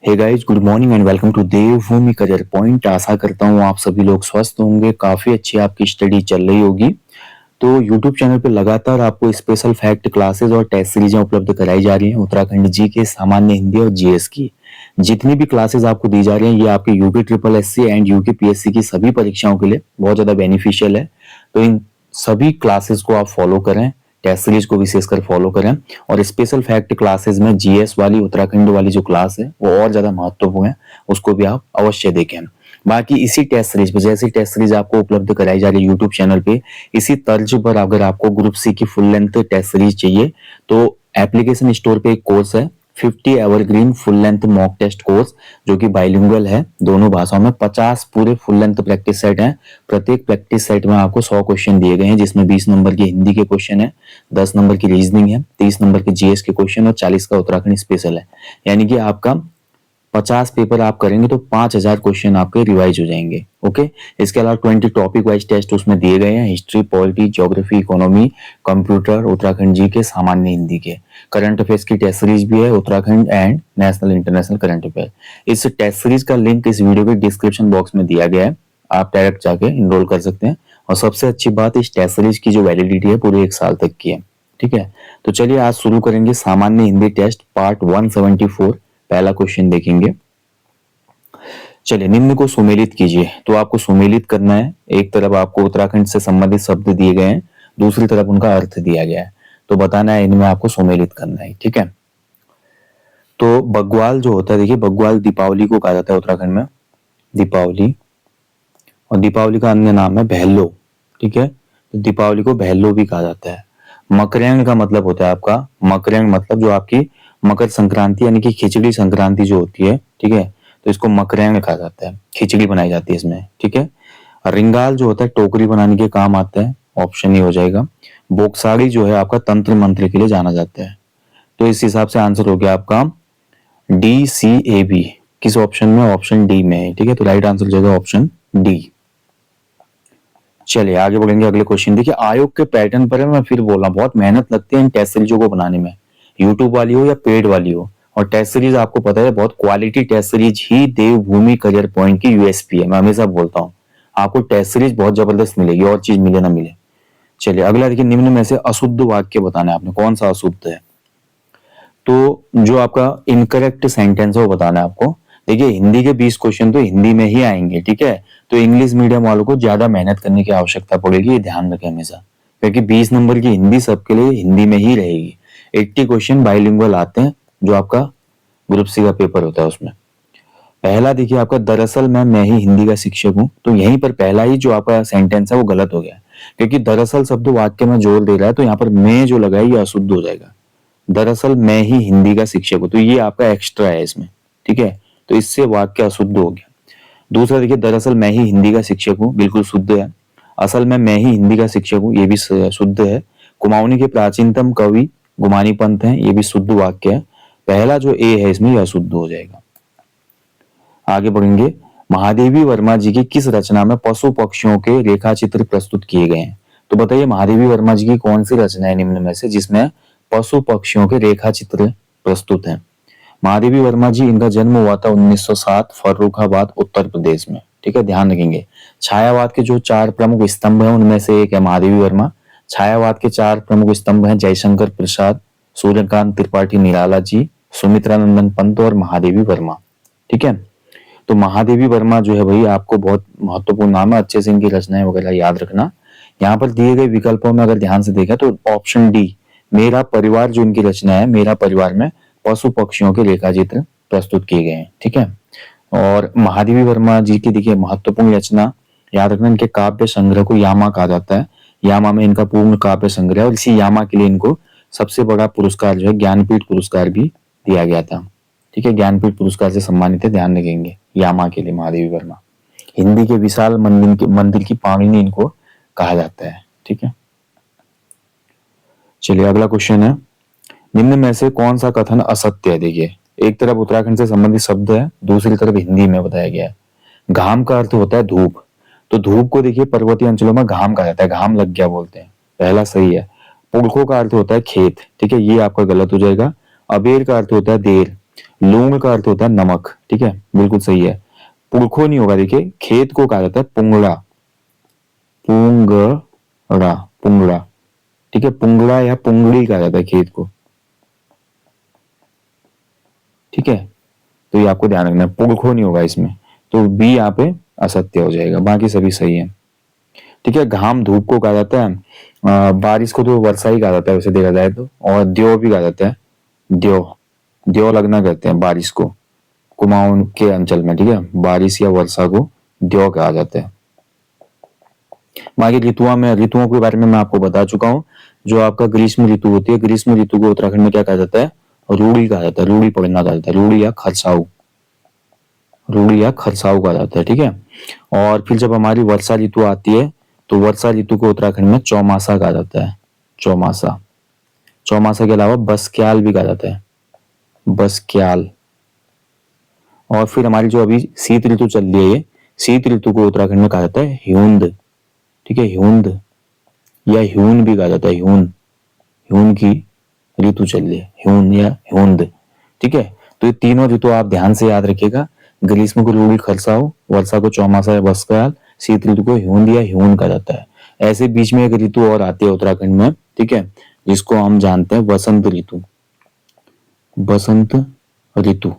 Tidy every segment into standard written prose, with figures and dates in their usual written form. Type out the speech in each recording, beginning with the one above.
Hey guys, good morning and welcome to Devbhoomi career point. आशा करता हूँ आप सभी लोग स्वस्थ होंगे, काफी अच्छी आपकी स्टडी चल रही होगी। तो YouTube चैनल पे लगातार आपको स्पेशल फैक्ट क्लासेस और टेस्ट सीरीजें उपलब्ध कराई जा रही हैं उत्तराखंड जी के, सामान्य हिंदी और जीएस की। जितनी भी क्लासेस आपको दी जा रही हैं ये आपके UK triple SC and UK PSC की सभी परीक्षाओं के लिए बहुत ज्यादा बेनिफिशियल है। तो इन सभी क्लासेस को आप फॉलो करें, टेस्ट सीरीज को विशेषकर फॉलो करें। और स्पेशल फैक्ट क्लासेस में जीएस वाली, उत्तराखंड वाली जो क्लास है वो और ज्यादा महत्वपूर्ण है, उसको भी आप अवश्य देखें। बाकी इसी टेस्ट सीरीज पे, जैसी टेस्ट सीरीज आपको उपलब्ध कराई जा रही है यूट्यूब चैनल पे, इसी तर्ज पर अगर आपको ग्रुप सी की फुल लेंथ टेस्ट सीरीज चाहिए तो एप्लीकेशन स्टोर पे एक कोर्स है 50 evergreen full length mock test course, जो कि बाइलिंगुअल है, दोनों भाषाओं में। 50 पूरे फुल लेंथ प्रैक्टिस सेट हैं। प्रत्येक प्रैक्टिस सेट में आपको 100 क्वेश्चन दिए गए हैं, जिसमें 20 नंबर की हिंदी के क्वेश्चन है, 10 नंबर की रीजनिंग है, 30 नंबर के जीएस के क्वेश्चन और 40 का उत्तराखंड स्पेशल है। यानी कि आपका 50 पेपर आप करेंगे तो 5000 क्वेश्चन आपके रिवाइज हो जाएंगे। ओके, इसके अलावा 20 टॉपिक वाइज टेस्ट उसमें दिए गए हैं, history, polity, geography, economy, computer, Uttarakhand G K, सामान्य हिंदी के। करंट अफेयर्स की टेस्ट सीरीज भी है, Uttarakhand and national international current affair. इस टेस्ट सीरीज का लिंक इस वीडियो के डिस्क्रिप्शन बॉक्स में दिया गया है, आप डायरेक्ट जाके इनरोल कर सकते हैं। और सबसे अच्छी बात, इस टेस्ट सीरीज की जो वैलिडिटी है पूरे 1 साल तक की है। ठीक है, तो चलिए आज शुरू करेंगे सामान्य हिंदी टेस्ट पार्ट 174। पहला क्वेश्चन देखेंगे। चलिए, निम्न को सुमेलित कीजिए। तो आपको सुमेलित करना है। एक तरफ आपको उत्तराखंड से संबंधित शब्द दिए गए हैं, दूसरी तरफ उनका अर्थ दिया गया है, तो बताना है, इनमें आपको सुमेलित करना है। ठीक है, तो बग्वाल जो होता है, देखिए बग्वाल दीपावली को कहा जाता है उत्तराखंड में, दीपावली। और दीपावली का अन्य नाम है भैलो। ठीक है, तो दीपावली को भैलो भी कहा जाता है। मकरैंग का मतलब होता है आपका, मकरैंग मतलब जो आपकी मकर संक्रांति यानी कि खिचड़ी संक्रांति जो होती है, ठीक है, तो इसको मकरैंग कहा जाता है, खिचड़ी बनाई जाती है इसमें। ठीक है, रिंगाल जो होता है टोकरी बनाने के काम आता है, ऑप्शन ही हो जाएगा। बोक्साड़ी जो है आपका तंत्र मंत्र के लिए जाना जाता है। तो इस हिसाब से आंसर हो गया आपका डी सी ए बी। किस ऑप्शन में? ऑप्शन डी में है। ठीक है, तो राइट आंसर हो जाएगा ऑप्शन डी। चलिए आगे बढ़ेंगे अगले क्वेश्चन। देखिए, आयोग के पैटर्न पर है, मैं फिर बोल रहा हूँ, बहुत मेहनत लगती है इन टेस्ट सीरीजों को बनाने में, यूट्यूब वाली हो या पेड वाली हो। और टेस्ट सीरीज आपको पता है बहुत क्वालिटी टेस्ट सीरीज ही देवभूमि करियर पॉइंट की यूएसपी है। मैं हमेशा बोलता हूँ आपको टेस्ट सीरीज बहुत जबरदस्त मिलेगी, और चीज मिले ना मिले। चलिए अगला देखिए, निम्न में से अशुद्ध वाक्य बताना है आपने, कौन सा अशुद्ध है। तो जो आपका इनकरेक्ट सेंटेंस है वो बताना है आपको। देखिए, हिंदी के 20 क्वेश्चन तो हिंदी में ही आएंगे। ठीक है, तो इंग्लिश मीडियम वालों को ज्यादा मेहनत करने की आवश्यकता पड़ेगी, ये ध्यान रखें हमेशा, क्योंकि 20 नंबर की हिंदी सबके लिए हिंदी में ही रहेगी। 80 क्वेश्चन बाइलिंगुअल आते हैं, जो आपका ग्रुप सी का पेपर होता है उसमें। पहला देखिए आपका, दरअसल मैं ही हिंदी का शिक्षक हूँ। तो यहीं पर पहला ही जो आपका सेंटेंस है वो गलत हो गया, क्योंकि दरअसल शब्द वाक्य में जोर दे रहा है, तो यहाँ पर मैं जो लगा है ये अशुद्ध हो जाएगा। दरअसल मैं ही हिंदी का शिक्षक हूँ, तो ये आपका एक्स्ट्रा है इसमें। ठीक है, तो इससे वाक्य अशुद्ध हो गया। दूसरा देखिए, दरअसल मैं ही हिंदी का शिक्षक हूँ, बिल्कुल शुद्ध है। असल में मैं ही हिंदी का शिक्षक हूँ, ये भी शुद्ध है। कुमाऊनी के प्राचीनतम कवि गुमानी पंत हैं, ये भी शुद्ध वाक्य है। पहला जो ए है इसमें, यह अशुद्ध हो जाएगा। आगे बढ़ेंगे। महादेवी वर्मा जी की किस रचना में पशु पक्षियों के रेखा चित्र प्रस्तुत किए गए हैं। तो बताइए, महादेवी वर्मा जी की कौन सी रचना है निम्न में से जिसमें पशु पक्षियों के रेखा चित्र प्रस्तुत हैं। महादेवी वर्मा जी, इनका जन्म हुआ था 1907 फर्रुखाबाद उत्तर प्रदेश में। ठीक है, ध्यान रखेंगे। छायावाद के जो 4 प्रमुख स्तंभ हैं उनमें से एक है महादेवी वर्मा। छायावाद के 4 प्रमुख स्तंभ हैं जयशंकर प्रसाद, सूर्यकांत त्रिपाठी निराला जी, सुमित्रा नंदन पंत और महादेवी वर्मा। ठीक है, तो महादेवी वर्मा जो है भाई आपको बहुत महत्वपूर्ण नाम है, अच्छे से इनकी रचनाएं वगैरह याद रखना। यहाँ पर दिए गए विकल्पों में अगर ध्यान से देखा तो ऑप्शन डी, मेरा परिवार, जो इनकी रचना है, मेरा परिवार में पशु पक्षियों के रेखा चित्र प्रस्तुत किए गए हैं। ठीक है, और महादेवी वर्मा जी की देखिए महत्वपूर्ण रचना याद रखना, इनके काव्य संग्रह को यामा कहा जाता है। यामा में इनका पूर्ण काव्य संग्रह है, और इसी यामा के लिए इनको सबसे बड़ा पुरस्कार जो है ज्ञानपीठ पुरस्कार भी दिया गया था। ठीक है, ज्ञानपीठ पुरस्कार से सम्मानित है, ध्यान रखेंगे यामा के लिए महादेवी वर्मा। हिंदी के विशाल मंदिर की पाणिनि इनको कहा जाता है। ठीक है, चलिए अगला क्वेश्चन है, निम्न में से कौन सा कथन असत्य है। देखिए, एक तरफ उत्तराखंड से संबंधित शब्द है, दूसरी तरफ हिंदी में बताया गया है। घाम का अर्थ होता है धूप, तो धूप को देखिए पर्वतीय अंचलों में घाम कहा जाता है, घाम लग गया बोलते हैं, पहला सही है। पुरखों का अर्थ होता है खेत, ठीक है, ये आपका गलत हो जाएगा। अबेर का अर्थ होता है देर, लूंग का अर्थ होता है नमक, ठीक है, बिल्कुल सही है। पुरखो नहीं होगा, देखिए खेत को कहा जाता है पुंगड़ा, पुंगड़ा, पुंगड़ा, ठीक है, पुंगड़ा या पुंगड़ी कहा जाता है खेत को, ठीक है। तो ये आपको ध्यान रखना है, पुरखो नहीं होगा इसमें, तो बी यहाँ पे असत्य हो जाएगा, बाकी सभी सही है, ठीक है। घाम धूप को कहा जाता है, बारिश को तो वर्षा ही कहा जाता है वैसे देखा जाए तो, और द्यो भी कहा जाता है, द्यो, द्यो लगना कहते हैं बारिश को, कुमाऊं के अंचल में, ठीक है, बारिश या वर्षा को द्यो कहा जाता है। बाकी ऋतुओं के बारे में मैं आपको बता चुका हूँ। जो आपका ग्रीष्म ऋतु होती है, ग्रीष्म ऋतु को उत्तराखंड में क्या कहा जाता है, रूढ़ी कहा जाता है, रूढ़ी पढ़ना कहा जाता है, रूढ़ी या खरसाऊ, रूढ़ी या खरसाऊ कहा जाता है, ठीक है। और फिर जब हमारी वर्षा ऋतु आती है तो वर्षा ऋतु को उत्तराखंड में चौमासा कहा जाता है, चौमासा। चौमासा के अलावा बसक्याल भी कहा जाता है, बसक्याल। और फिर हमारी जो अभी शीत ऋतु चल रही है, शीत ऋतु को उत्तराखंड में कहा जाता है ह्यूंद, ठीक है, ह्यूंद या ह्यून भी कहा जाता है, ह्यून, ह्यून की ऋतु चल रही है, ह्यून या ह्यूंद, ठीक है। तो ये तीनों ऋतु आप ध्यान से याद रखिएगा, ग्रीष्म को रूढ़ी खरसाऊ, वर्षा को चौमासा या बसकाल, शीत ऋतु को ह्यूंद या ह्यून कहा जाता है। ऐसे बीच में एक ऋतु और आती है उत्तराखंड में, ठीक है, जिसको हम जानते हैं वसंत ऋतु, बसंत ऋतु।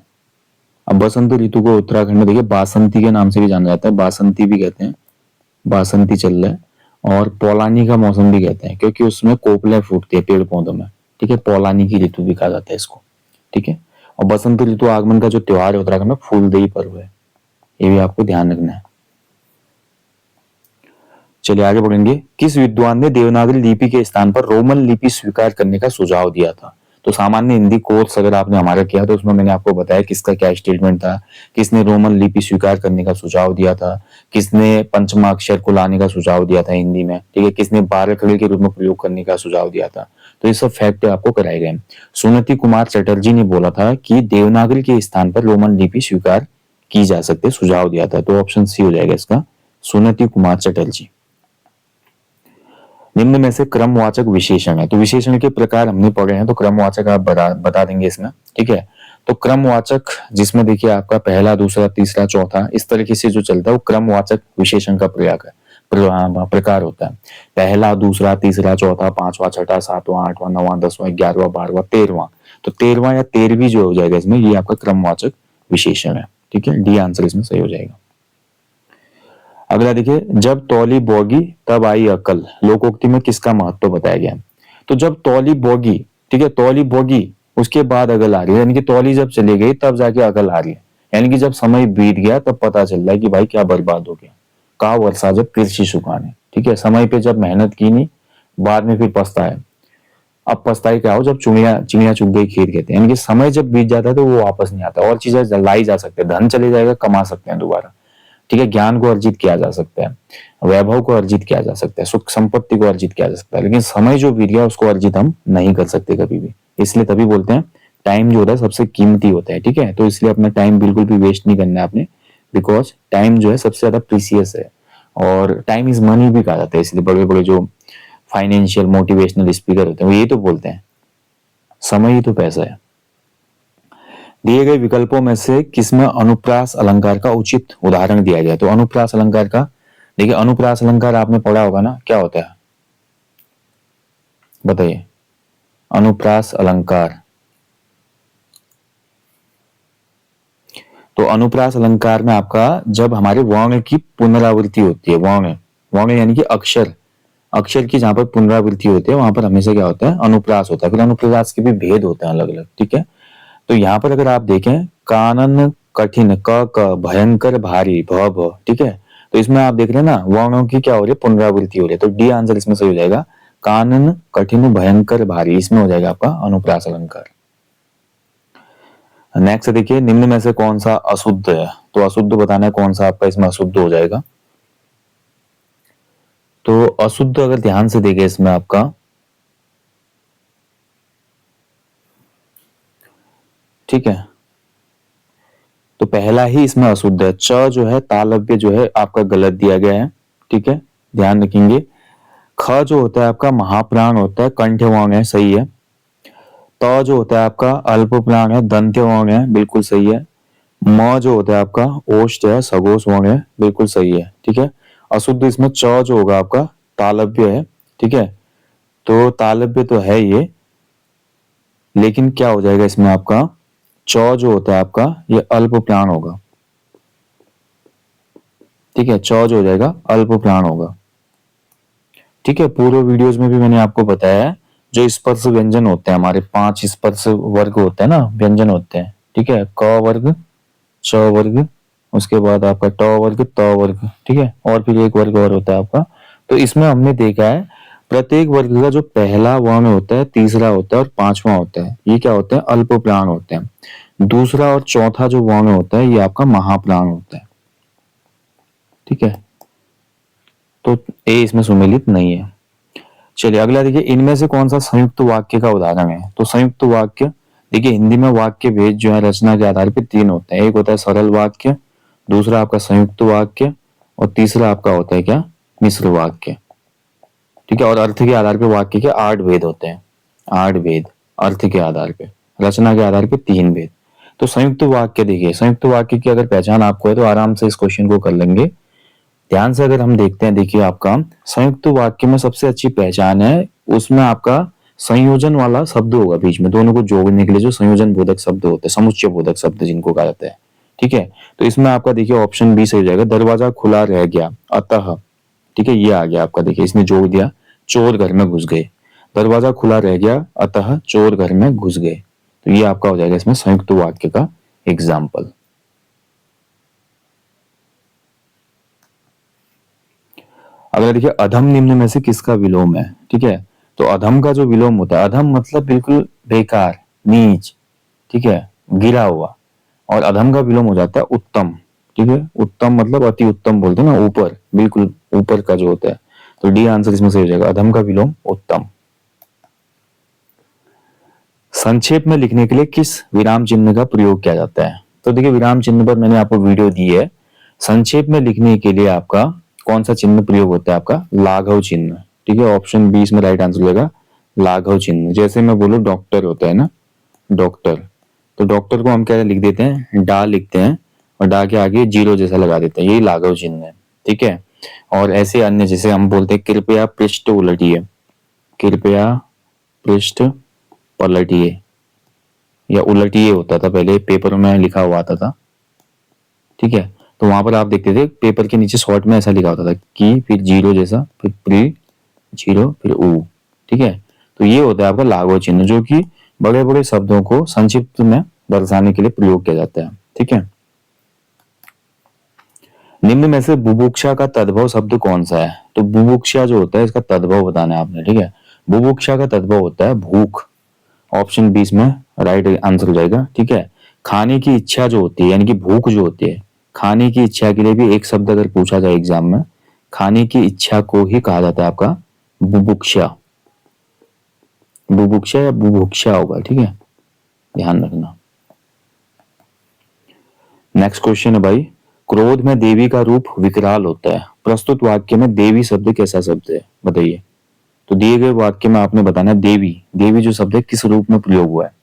अब बसंत ऋतु को उत्तराखंड में देखिए बासंती के नाम से भी जाना जाता है, बासंती भी कहते हैं, बासंती चल रहा है, और पौलानी का मौसम भी कहते हैं क्योंकि उसमें कोपलें फूटती है पेड़ पौधों में, ठीक है, पौलानी की ऋतु भी कहा जाता है इसको, ठीक है। और बसंत ऋतु आगमन का जो त्योहार है उत्तराखंड में फूलदेई पर्व है, ये भी आपको ध्यान रखना है। चलिए आगे बढ़ेंगे। किस विद्वान ने देवनागरी लिपि के स्थान पर रोमन लिपि स्वीकार करने का सुझाव दिया था? तो सामान्य हिंदी कोर्स अगर आपने हमारा किया तो उसमें मैंने आपको बताया किसका क्या स्टेटमेंट था, किसने रोमन लिपि स्वीकार करने का सुझाव दिया था, किसने पंचमाक्षर को लाने का सुझाव दिया था हिंदी में, ठीक है, किसने 12 खड़ी के रूप में प्रयोग करने का सुझाव दिया था। तो ये सब फैक्ट आपको कराए गए। सुनीति कुमार चटर्जी ने बोला था कि देवनागरी के स्थान पर रोमन लिपि स्वीकार की जा सकती है, सुझाव दिया था, तो ऑप्शन सी हो जाएगा इसका, सुनीति कुमार चटर्जी। निम्न में से क्रमवाचक विशेषण है, तो विशेषण के प्रकार हमने पढ़े हैं, तो क्रमवाचक आप बता देंगे इसमें, ठीक है। तो क्रमवाचक जिसमें देखिए आपका पहला, दूसरा, तीसरा, चौथा, इस तरीके से जो चलता है वो क्रमवाचक विशेषण का प्रकार होता है। पहला, दूसरा, तीसरा, चौथा, पांचवा, छठा, सातवां, आठवां, नौवां, 10वां, 11वां, 12वां, 13वां, तो 13वां या 13वीं जो हो जाएगा इसमें, ये आपका क्रमवाचक विशेषण है, ठीक है, डी आंसर इसमें सही हो जाएगा। अगला देखिए, जब तौली बोगी तब आई अकल, लोकोक्ति में किसका महत्व बताया गया है? तो जब तौली बोगी, ठीक है, तौली बोगी उसके बाद अकल आ रही है, यानी कि तौली जब चली गई तब जाके अकल आ रही है, यानी कि जब समय बीत गया तब पता चल रहा है कि भाई क्या बर्बाद हो गया। कहा वर्षा जब कृषि सुखाने, ठीक है, समय पे जब मेहनत की नहीं, बाद में फिर पछताए। अब पछताई क्या हो, जब चिड़िया चुग गई खेत कहते हैं, यानी कि समय जब बीत जाता है तो वो वापस नहीं आता, और चीजें लाई जा सकते हैं, धन चले जाएगा, कमा सकते हैं दोबारा, ठीक है, ज्ञान को अर्जित किया जा सकता है, वैभव को अर्जित किया जा सकता है, सुख संपत्ति को अर्जित किया जा सकता है, लेकिन समय जो बीत गया उसको अर्जित हम नहीं कर सकते कभी भी। इसलिए तभी बोलते हैं टाइम जो होता है सबसे कीमती होता है, ठीक है। तो इसलिए अपना टाइम बिल्कुल भी वेस्ट नहीं करना है आपने, बिकॉज टाइम जो है सबसे ज्यादा प्रीसियस है, और टाइम इज मनी भी कहा जाता है। इसलिए बड़े बड़े जो फाइनेंशियल मोटिवेशनल स्पीकर होते हैं वो ये तो बोलते हैं समय ही तो पैसा है। दिए गए विकल्पों में से किसमें अनुप्रास अलंकार का उचित उदाहरण दिया गया? तो अनुप्रास अलंकार का देखिए, अनुप्रास अलंकार आपने पढ़ा होगा ना, क्या होता है बताइए? अनुप्रास अलंकार, तो अनुप्रास अलंकार में आपका जब हमारे वर्ण की पुनरावृत्ति होती है, वर्ण, वर्ण यानी कि अक्षर, अक्षर की जहां पर पुनरावृत्ति होती है वहां पर हमेशा क्या होता है, अनुप्रास होता है। फिर अनुप्रास के भी भेद होते हैं अलग अलग, ठीक है। तो यहाँ पर अगर आप देखें, कानन कठिन, क भयंकर भारी, भ, ठीक है, तो इसमें आप देख रहे हैं ना वर्णों की क्या हो रही है, पुनरावृत्ति हो रही है, तो डी आंसर इसमें सही हो जाएगा, कानन कठिन भयंकर भारी, इसमें हो जाएगा आपका अनुप्रास अलंकार। नेक्स्ट देखिए, निम्न में से कौन सा अशुद्ध है? तो अशुद्ध बताना है कौन सा आपका इसमें अशुद्ध हो जाएगा। तो अशुद्ध अगर ध्यान से देखें इसमें आपका, ठीक है, तो पहला ही इसमें अशुद्ध है, च जो है तालव्य जो है आपका गलत दिया गया है, ठीक है, ध्यान रखेंगे। ख जो होता है आपका महाप्राण होता है, कंठ वांग है, सही है। त जो होता है आपका अल्प प्राण है, दंत्य वर्ण है, बिल्कुल सही है। म जो होता है आपका ओष्ठ है, सगोष वर्ण है, बिल्कुल सही है। ठीक है। अशुद्ध इसमें च जो होगा आपका तालव्य है। ठीक है, तो तालव्य तो है ये, लेकिन क्या हो जाएगा इसमें आपका च जो होता है आपका ये अल्प प्राण होगा। ठीक है, च जो हो जाएगा अल्प प्राण होगा। ठीक है, पूर्व वीडियोस में भी मैंने आपको बताया है जो स्पर्श व्यंजन होते हैं, हमारे 5 स्पर्श वर्ग होते हैं ना, व्यंजन होते हैं। ठीक है, क वर्ग, च वर्ग, उसके बाद आपका ट वर्ग, त वर्ग। ठीक है, और फिर एक वर्ग और होता है आपका। तो इसमें हमने देखा है प्रत्येक वर्ग का जो पहला वर्ण होता है, तीसरा होता है और पांचवा होता है, ये क्या होते हैं, अल्प प्राण होते हैं। दूसरा और चौथा जो वर्ण होता है ये आपका महाप्राण होता है। ठीक है, तो ए इसमें सुमेलित नहीं है। चलिए अगला देखिए, इनमें से कौन सा संयुक्त वाक्य का उदाहरण है। तो संयुक्त वाक्य देखिए, हिंदी में वाक्य भेद जो है रचना के आधार पर 3 होते हैं। एक होता है सरल वाक्य, दूसरा आपका संयुक्त वाक्य, और तीसरा आपका होता है क्या, मिश्र वाक्य। ठीक है, और अर्थ के आधार पर वाक्य के 8 भेद होते हैं। 8 भेद अर्थ के आधार पे, रचना के आधार पे 3 भेद। तो संयुक्त वाक्य देखिए, संयुक्त वाक्य की अगर पहचान आपको है तो आराम से इस क्वेश्चन को कर लेंगे। ध्यान से अगर हम देखते हैं, देखिए आपका संयुक्त वाक्य में सबसे अच्छी पहचान है उसमें आपका संयोजन वाला शब्द होगा बीच में, दोनों को जोड़ने के लिए जो संयोजन बोधक शब्द होते हैं, समुच्चय बोधक शब्द जिनको कहा जाता है। ठीक है, तो इसमें आपका देखिए ऑप्शन बी सही हो जाएगा, दरवाजा खुला रह गया अतः। ठीक है, ये आ गया आपका, देखिए इसने जोड़ दिया, चोर घर में घुस गए। दरवाजा खुला रह गया अतः चोर घर में घुस गए। तो ये आपका हो जाएगा इसमें संयुक्त वाक्य का एग्जाम्पल। अगर देखिए, अधम निम्न में से किसका विलोम है। ठीक है, तो अधम का जो विलोम होता है, अधम मतलब बिल्कुल बेकार, नीच, ठीक है, गिरा हुआ, और अधम का विलोम हो जाता है उत्तम। ठीक है, उत्तम मतलब अति उत्तम बोलते हैं ना, ऊपर, बिल्कुल ऊपर का जो होता है। तो डी आंसर इसमें सही हो जाएगा, अधम का विलोम उत्तम। संक्षेप में लिखने के लिए किस विराम चिन्ह का प्रयोग किया जाता है। तो देखिए, विराम चिन्ह पर मैंने आपको वीडियो दी है। संक्षेप में लिखने के लिए आपका कौन सा चिन्ह प्रयोग होता है, आपका लाघव चिन्ह। ठीक है, ऑप्शन बी इसमें राइट आंसर होगा, लाघव चिन्ह। जैसे मैं बोलूं डॉक्टर होता है ना, डॉक्टर, तो डॉक्टर को हम क्या लिख देते हैं, डा लिखते हैं, और डा के आगे जीरो जैसा लगा देते हैं, यही लाघव चिन्ह है। ठीक है, और ऐसे अन्य जैसे हम बोलते हैं कृपया पृष्ठ उलटिए, कृपया पृष्ठ पलटिए, या उलटिए होता था पहले, पेपर में लिखा हुआ आता था। ठीक है, तो वहां पर आप देखते थे पेपर के नीचे शॉर्ट में ऐसा लिखा होता था कि, फिर जीरो जैसा, फिर प्री जीरो, फिर ऊ। ठीक है, तो ये होता है आपका लाघव चिन्ह, जो कि बड़े बड़े शब्दों को संक्षिप्त में दर्शाने के लिए प्रयोग किया जाता है। ठीक है, निम्न में से बुभुक्षा का तद्भव शब्द कौन सा है। तो बुभुक्षा जो होता है इसका तद्भव बताना है आपने। ठीक है, बुभुक्षा का तद्भव होता है भूख। ऑप्शन 20 में राइट आंसर हो जाएगा। ठीक है, खाने की इच्छा जो होती है, यानी कि भूख जो होती है, खाने की इच्छा के लिए भी एक शब्द अगर पूछा जाए एग्जाम में, खाने की इच्छा को ही कहा जाता है आपका बुभुक्षा। बुभुक्षा या बुभुक्षा होगा। ठीक है, ध्यान रखना। नेक्स्ट क्वेश्चन है भाई, क्रोध में देवी का रूप विकराल होता है, प्रस्तुत वाक्य में देवी शब्द कैसा शब्द है, बताइए। तो दिए गए वाक्य में आपने बताना है देवी, देवी जो शब्द है किस रूप में प्रयोग हुआ है।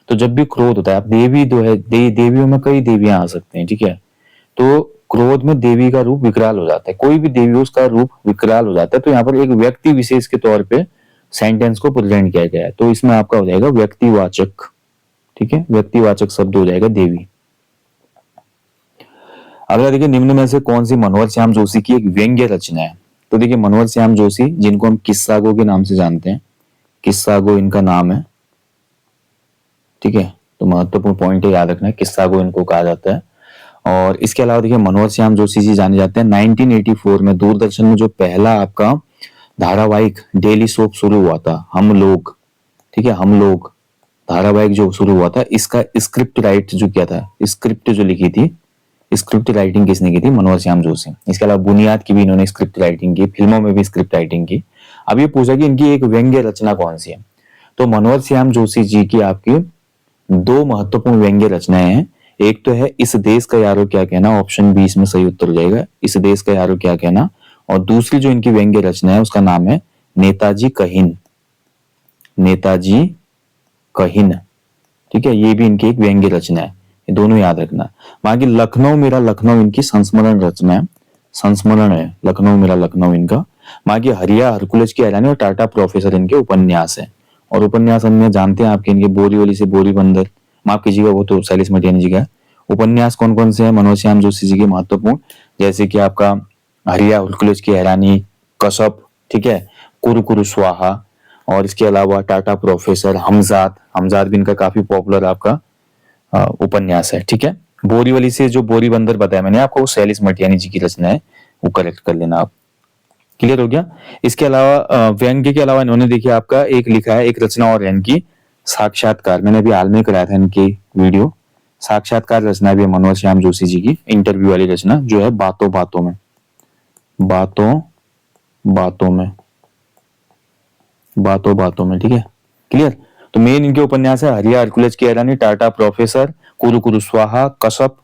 तो जब भी क्रोध होता है, आप देवी जो है, देवियों में कई देवियां आ सकते हैं। ठीक है, तो क्रोध में देवी का रूप विकराल हो जाता है, कोई भी देवी उसका रूप विकराल हो जाता है, तो यहाँ पर एक व्यक्ति विशेष के तौर पे सेंटेंस को प्रेजेंट किया गया है, तो इसमें आपका हो जाएगा व्यक्तिवाचक। ठीक है, व्यक्तिवाचक शब्द हो जाएगा देवी। अगला देखिए, निम्न में से कौन सी मनोहर श्याम जोशी की एक व्यंग्य रचना है। तो देखिए, मनोहर श्याम जोशी जिनको हम किस्सागो के नाम से जानते हैं, किस्सागो इनका नाम है। ठीक है, तो महत्वपूर्ण पॉइंट है, याद रखना है, किस्सागो इनको कहा जाता है। और इसके अलावा देखिए, मनोहर श्याम जोशी जी जाने जाते हैं 1984 में दूरदर्शन में जो पहला आपका धारावाहिक डेली सोप शुरू हुआ था, हम लोग। ठीक है, हम लोग धारावाहिक जो शुरू हुआ था, इसका स्क्रिप्ट राइट जो किया था, स्क्रिप्ट जो लिखी थी, स्क्रिप्ट राइटिंग किसने की थी, मनोहर श्याम जोशी। इसके अलावा बुनियाद की भी इन्होंने स्क्रिप्ट राइटिंग की, फिल्मों में भी स्क्रिप्ट राइटिंग की। अब ये पूछा कि इनकी एक व्यंग्य रचना कौन सी है। तो मनोहर श्याम जोशी जी की आपकी 2 महत्वपूर्ण व्यंग्य रचनाएं हैं। एक तो है इस देश का यारो क्या कहना, ऑप्शन 20 में सही उत्तर हो जाएगा, इस देश का यारो क्या कहना। और दूसरी जो इनकी व्यंग्य रचना है उसका नाम है नेताजी कहिन, नेताजी कहिन, ठीक है, ये भी इनकी एक व्यंग्य रचना है, ये दोनों याद रखना। बाकी लखनऊ मेरा लखनऊ इनकी संस्मरण रचना है, संस्मरण है, लखनऊ मेरा लखनऊ इनका। बाकी हरिया हरकुलस की हैरानी और टाटा प्रोफेसर इनके उपन्यास है। और उपन्यास हम जानते हैं आपके इनके बोरीवली से बोरी बंदर, माफ कीजिएगा वो तो सैलिस मटियानी जी का है। उपन्यास कौन कौन से हैं मनोज श्याम जोशी जी के महत्वपूर्ण, जैसे कि आपका हरिया हरकुलस की हैरानी, कसब, ठीक है, कुरु कुरु स्वाहा, और इसके अलावा टाटा प्रोफेसर, हमजाद, हमजाद भी इनका काफी पॉपुलर आपका उपन्यास है, ठीक है। बोरीवली से जो बोरी बंदर बताया मैंने आपको, वो सैलिस मटियानी जी की रचना है, वो करेक्ट कर लेना आप। क्लियर हो गया। इसके अलावा व्यंग्य के अलावा इन्होंने देखिए आपका एक लिखा है, एक रचना और है इनकी, साक्षात्कार, मैंने अभी हाल में कराया था इनकी वीडियो। साक्षात्कार रचना भी मनोज श्याम जोशी जी की, इंटरव्यू वाली रचना जो है बातों बातों में, बातों बातों में, बातों बातों में, ठीक है, क्लियर। तो मेन इनके उपन्यास है हरिया हरकुलस की हैरानी, टाटा प्रोफेसर, कुरु कुरु स्वाहा, कसब,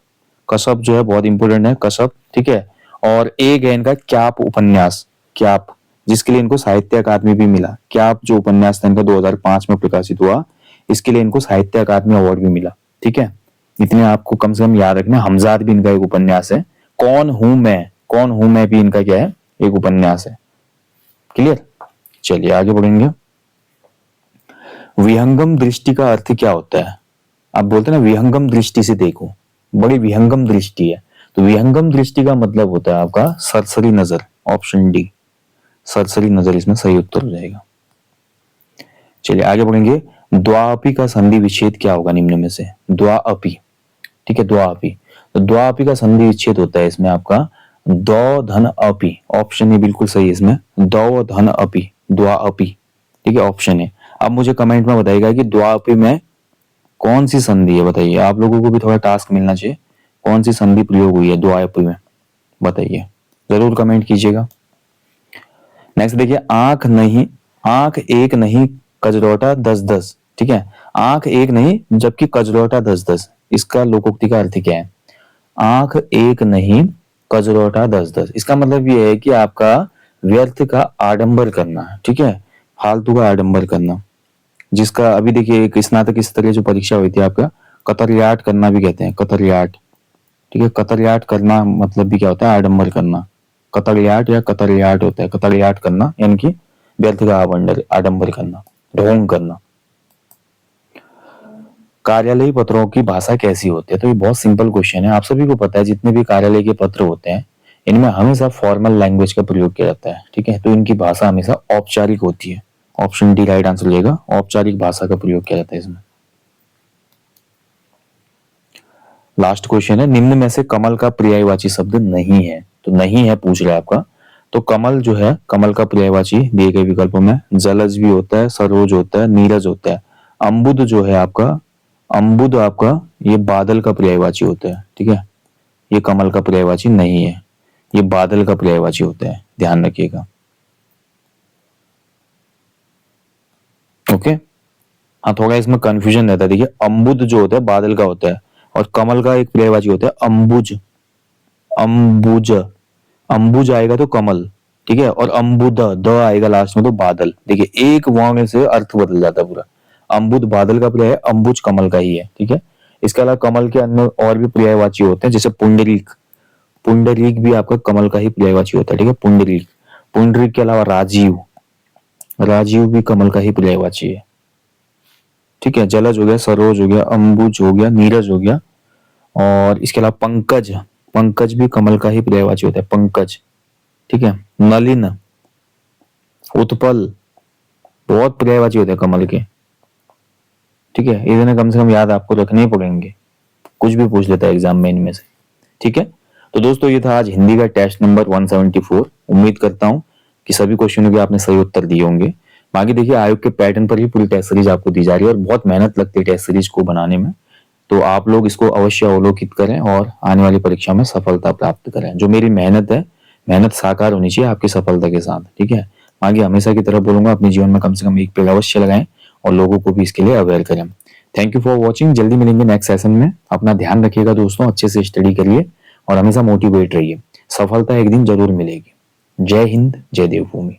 कसब जो है बहुत इंपॉर्टेंट है, कसब, ठीक है। और एक है इनका क्याप उपन्यास, क्याप, जिसके लिए इनको साहित्य अकादमी भी मिला। क्याप जो उपन्यास था इनका 2005 में प्रकाशित हुआ, इसके लिए इनको साहित्य अकादमी अवार्ड भी मिला, ठीक है। इतने आपको कम से कम याद रखना। हमजाद भी इनका एक उपन्यास है। कौन हूं मैं, कौन हूं मैं भी इनका क्या है, एक उपन्यास है, क्लियर। चलिए आगे बढ़ेंगे। विहंगम दृष्टि का अर्थ क्या होता है? आप बोलते हैं ना विहंगम दृष्टि से देखो, बड़ी विहंगम दृष्टि है, तो विहंगम दृष्टि का मतलब होता है आपका सरसरी नजर, ऑप्शन डी, सरसरी नजर इसमें सही उत्तर हो जाएगा। चलिए आगे बढ़ेंगे। द्वाअपी का संधि विच्छेद क्या होगा निम्न में से? द्वाअपी, ठीक है, द्वाअपी। तो द्वाअपी का संधि विच्छेद होता है इसमें आपका दौ धन अपी, ऑप्शन ए बिल्कुल सही है इसमें, दौ धन अपी, द्वाअपी, ठीक है, ऑप्शन ए। अब मुझे कमेंट में बताइएगा कि द्वाअपी में कौन सी संधि है, बताइए। आप लोगों को भी थोड़ा टास्क मिलना चाहिए, कौन सी संधि प्रयोग हुई है द्वाअपी में, बताइए, जरूर कमेंट कीजिएगा। नेक्स्ट देखिए, आंख नहीं, आंख एक नहीं कजरोटा 10-10, ठीक है, आंख एक नहीं जबकि कजरोटा 10-10, इसका लोकोक्ति का अर्थ क्या है? आंख एक नहीं कजरोटा 10-10, इसका मतलब ये है कि आपका व्यर्थ का आडंबर करना, ठीक है, फालतू का आडंबर करना, जिसका अभी देखिए एक स्नातक स्तरीय जो परीक्षा हुई थी आपका, कतरियाट करना भी कहते हैं, कतरियाट, ठीक है, कतरियाट करना मतलब भी क्या होता है? आडंबर करना, कतरियाट या कतरियाट होता है, कतरियाट करना यानी कि व्यर्थ का आडंबर करना, ढोंग करना। कार्यालयी पत्रों की भाषा कैसी होती है? तो ये बहुत सिंपल क्वेश्चन है, आप सभी को पता है जितने भी कार्यालय के पत्र होते हैं इनमें हमेशा फॉर्मल लैंग्वेज का प्रयोग किया जाता है, ठीक है, तो इनकी भाषा हमेशा औपचारिक होती है, ऑप्शन डी राइट आंसर लेगा, औपचारिक भाषा का प्रयोग किया जाता है इसमें। लास्ट क्वेश्चन है, निम्न में से कमल का पर्यायवाची शब्द नहीं है, तो नहीं है पूछ रहा है आपका, तो कमल जो है, कमल का पर्यायवाची दिए गए विकल्पों में जलज भी होता है, सरोज होता है, नीरज होता है। अम्बुद जो है आपका, अम्बुद आपका ये बादल का पर्यायवाची होता है, ठीक है, ये कमल का पर्यायवाची नहीं है, ये बादल का पर्यायवाची होता है, ध्यान रखिएगा, ओके। हाँ थोड़ा इसमें कंफ्यूजन रहता है, देखिए अम्बुद जो होता है बादल का होता है, और कमल का एक पर्यायवाची होता है अम्बुज, अम्बुज, अम्बुज आएगा तो कमल, ठीक है, और अम्बुद द आएगा लास्ट में तो बादल, देखिए एक वहां से अर्थ बदल जाता है पूरा। अम्बुद बादल का पर्याय है, अम्बुज कमल का ही है, ठीक है। इसके अलावा कमल के अन्य और भी पर्यायवाची होते हैं, जैसे पुंडरीक, पुंडरीक भी आपका कमल का ही पर्यायवाची होता है, ठीक है, पुंडरीक। पुंडरीक के अलावा राजीव, राजीव भी कमल का ही पर्यायवाची है, ठीक है। जलज हो गया, सरोज हो गया, अम्बुज हो गया, नीरज हो गया, और इसके अलावा पंकज, पंकज भी कमल का ही पर्यायवाची होता है, पंकज, ठीक है। नलिन, उत्पल, बहुत पर्यायवाची होते हैं कमल के, ठीक है, इतने कम से कम याद आपको रखने ही पड़ेंगे, कुछ भी पूछ लेता है एग्जाम में इनमें से, ठीक है। तो दोस्तों ये था आज हिंदी का टेस्ट नंबर 174। उम्मीद करता हूं कि सभी क्वेश्चनों के आपने सही उत्तर दिए होंगे। बाकी देखिए आयोग के पैटर्न पर ही पूरी टेस्ट सीरीज आपको दी जा रही है और बहुत मेहनत लगती है टेस्ट सीरीज को बनाने में, तो आप लोग इसको अवश्य अवलोकित करें और आने वाली परीक्षा में सफलता प्राप्त करें। जो मेरी मेहनत है, मेहनत साकार होनी चाहिए आपकी सफलता के साथ, ठीक है। बाकी हमेशा की तरह बोलूंगा, अपने जीवन में कम से कम एक पेड़ अवश्य लगाएं और लोगों को भी इसके लिए अवेयर करें। थैंक यू फॉर वॉचिंग, जल्दी मिलेंगे नेक्स्ट सेशन में। अपना ध्यान रखिएगा दोस्तों, अच्छे से स्टडी करिए और हमेशा मोटिवेट रहिए, सफलता एक दिन जरूर मिलेगी। जय हिंद, जय देवभूमि।